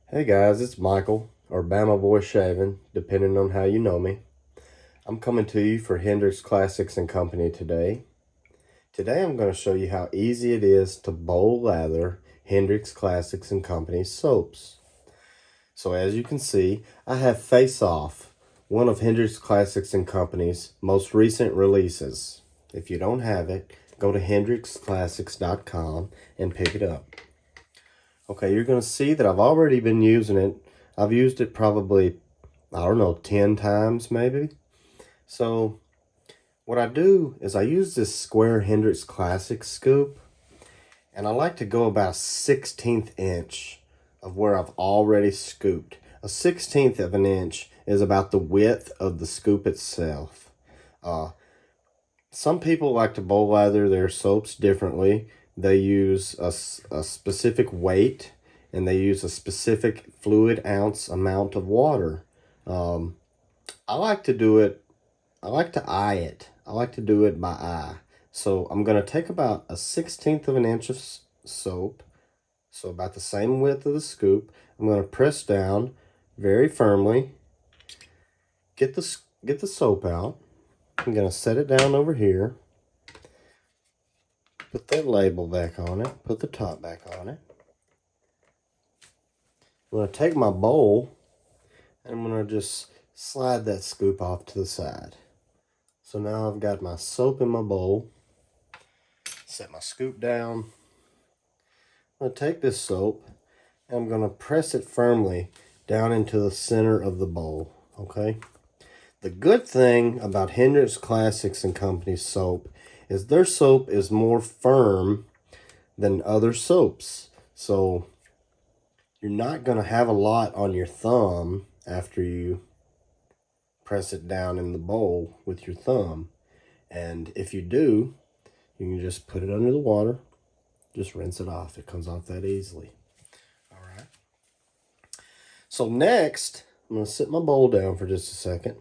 Hey guys, it's Michael, or Bamaboyshaving, depending on how you know me. I'm coming to you for Hendrix Classics and Company today. Today I'm going to show you how easy it is to bowl lather Hendrix Classics and Company soaps. So as you can see, I have Face Off, one of Hendrix Classics and Company's most recent releases. If you don't have it, go to hendrixclassics.com and pick it up. Okay, you're going to see that I've already been using it. I've used it probably, I don't know, 10 times maybe. So what I do is I use this square Hendrix Classic scoop, and I like to go about 1/16 inch of where I've already scooped. A 1/16 of an inch is about the width of the scoop itself. Some people like to bowl lather their soaps differently. They use a specific weight, and they use a specific fluid ounce amount of water. I like to do it, I like to eye it. I like to do it by eye. So I'm going to take about a 1/16 of an inch of soap, so about the same width of the scoop. I'm going to press down very firmly, get the soap out. I'm going to set it down over here. Put that label back on it. Put the top back on it. I'm going to take my bowl and I'm going to just slide that scoop off to the side. So now I've got my soap in my bowl. Set my scoop down. I'm going to take this soap and I'm going to press it firmly down into the center of the bowl. Okay? The good thing about Hendrix Classics and Company soap is their soap is more firm than other soaps. So you're not going to have a lot on your thumb after you press it down in the bowl with your thumb. And if you do, you can just put it under the water, just rinse it off. It comes off that easily. All right. So next, I'm going to sit my bowl down for just a second.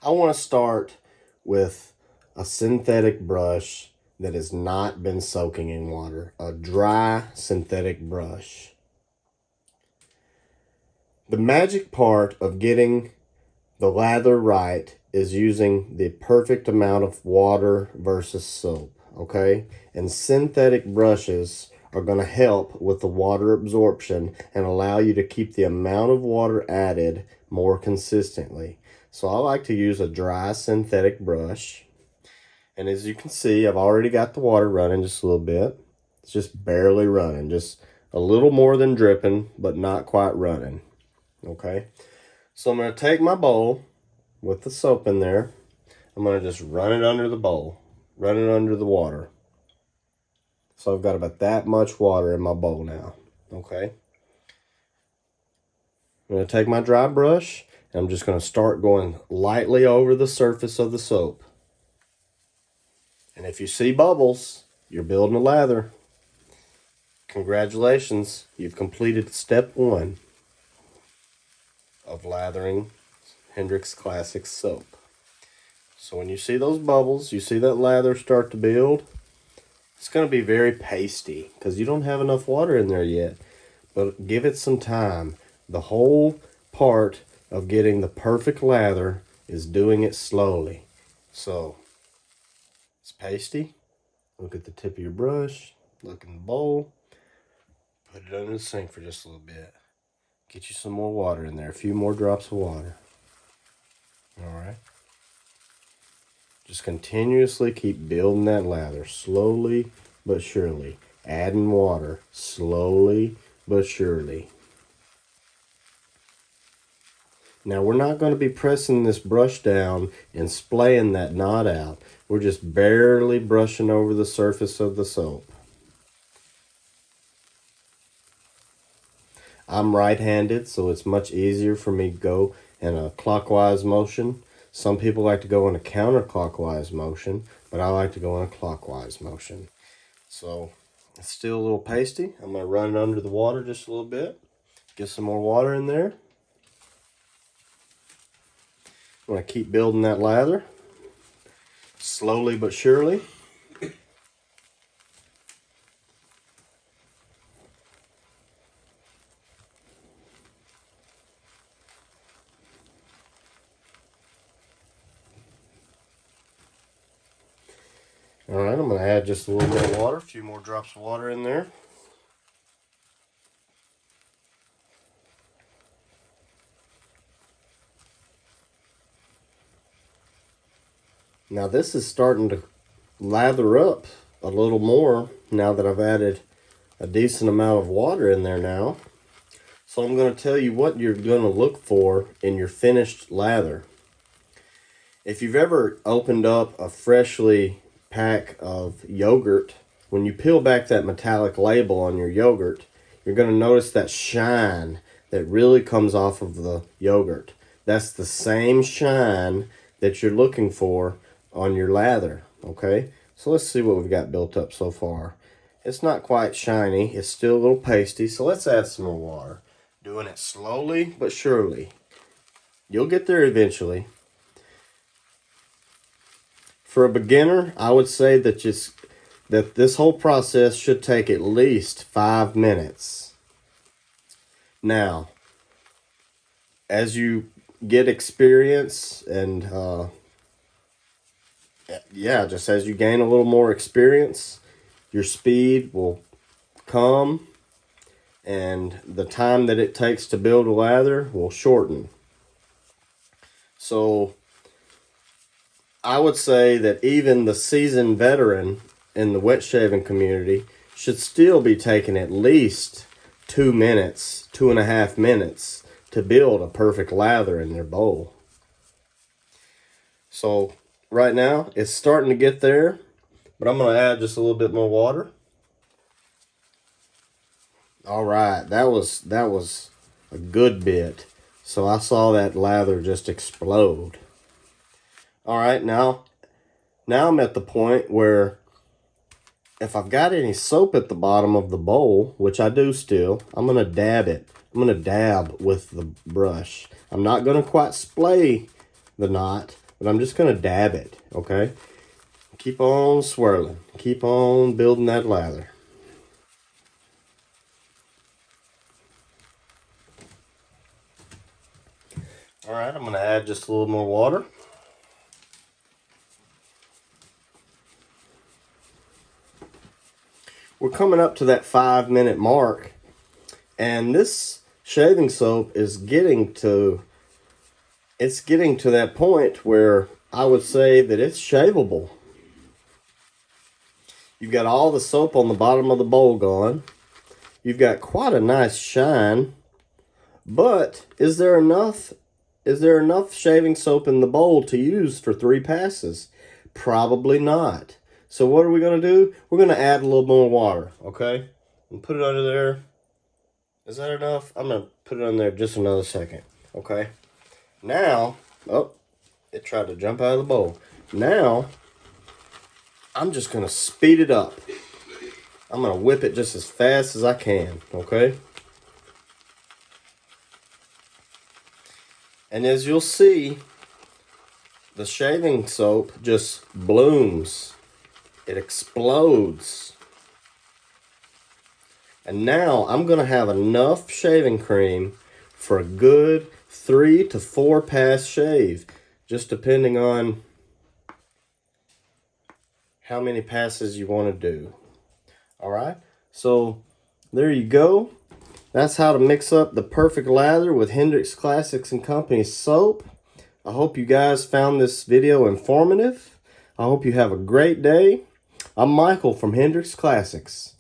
I want to start with a synthetic brush that has not been soaking in water, a dry synthetic brush. The magic part of getting the lather right is using the perfect amount of water versus soap, okay? And synthetic brushes are going to help with the water absorption and allow you to keep the amount of water added more consistently. So I like to use a dry synthetic brush. And as you can see, I've already got the water running just a little bit. It's just barely running, just a little more than dripping, but not quite running. Okay, so I'm going to take my bowl with the soap in there. I'm going to just run it under the bowl, run it under the water. So I've got about that much water in my bowl now. Okay, I'm going to take my dry brush and I'm just going to start going lightly over the surface of the soap. And if you see bubbles, you're building a lather. Congratulations, you've completed step 1 of lathering Hendrix Classic soap. So when you see those bubbles, you see that lather start to build, it's going to be very pasty because you don't have enough water in there yet. But give it some time. The whole part of getting the perfect lather is doing it slowly. So it's pasty. Look at the tip of your brush. Look in the bowl. Put it under the sink for just a little bit. Get you some more water in there. A few more drops of water. Alright. Just continuously keep building that lather. Slowly but surely. Adding water. Slowly but surely. Now we're not going to be pressing this brush down and splaying that knot out. We're just barely brushing over the surface of the soap. I'm right-handed, so it's much easier for me to go in a clockwise motion. Some people like to go in a counterclockwise motion, but I like to go in a clockwise motion. So it's still a little pasty. I'm going to run it under the water just a little bit. Get some more water in there. I'm going to keep building that lather. Slowly but surely. All right, I'm going to add just a little more water, a few more drops of water in there. Now this is starting to lather up a little more now that I've added a decent amount of water in there now. So I'm going to tell you what you're going to look for in your finished lather. If you've ever opened up a freshly pack of yogurt, when you peel back that metallic label on your yogurt, you're going to notice that shine that really comes off of the yogurt. That's the same shine that you're looking for on your lather, okay? So let's see what we've got built up so far. It's not quite shiny, it's still a little pasty, so let's add some more water. Doing it slowly but surely. You'll get there eventually. For a beginner, I would say that this whole process should take at least 5 minutes. Now, as you get experience and just as you gain a little more experience, your speed will come and the time that it takes to build a lather will shorten. So I would say that even the seasoned veteran in the wet shaving community should still be taking at least 2 minutes, 2.5 minutes to build a perfect lather in their bowl. So right now it's starting to get there, but I'm going to add just a little bit more water. All right, that was a good bit. So I saw that lather just explode. All right, now I'm at the point where if I've got any soap at the bottom of the bowl, which I do still, I'm going to dab it. I'm going to dab with the brush. I'm not going to quite splay the knot, but I'm just going to dab it, okay? Keep on swirling. Keep on building that lather. All right, I'm going to add just a little more water. We're coming up to that 5-minute mark, and this shaving soap is getting to that point where I would say that it's shaveable. You've got all the soap on the bottom of the bowl gone. You've got quite a nice shine, but is there enough shaving soap in the bowl to use for 3 passes? Probably not. So what are we going to do? We're going to add a little more water, okay? And put it under there. Is that enough? I'm going to put it on there just another second, okay? Now, oh, it tried to jump out of the bowl. Now, I'm just going to speed it up. I'm going to whip it just as fast as I can, okay? And as you'll see, the shaving soap just blooms. It explodes. And now I'm going to have enough shaving cream for a good 3 to 4 pass shave, just depending on how many passes you want to do. All right, so there you go. That's how to mix up the perfect lather with Hendrix Classics and Company soap. I hope you guys found this video informative. I hope you have a great day. I'm Michael from Hendrix Classics.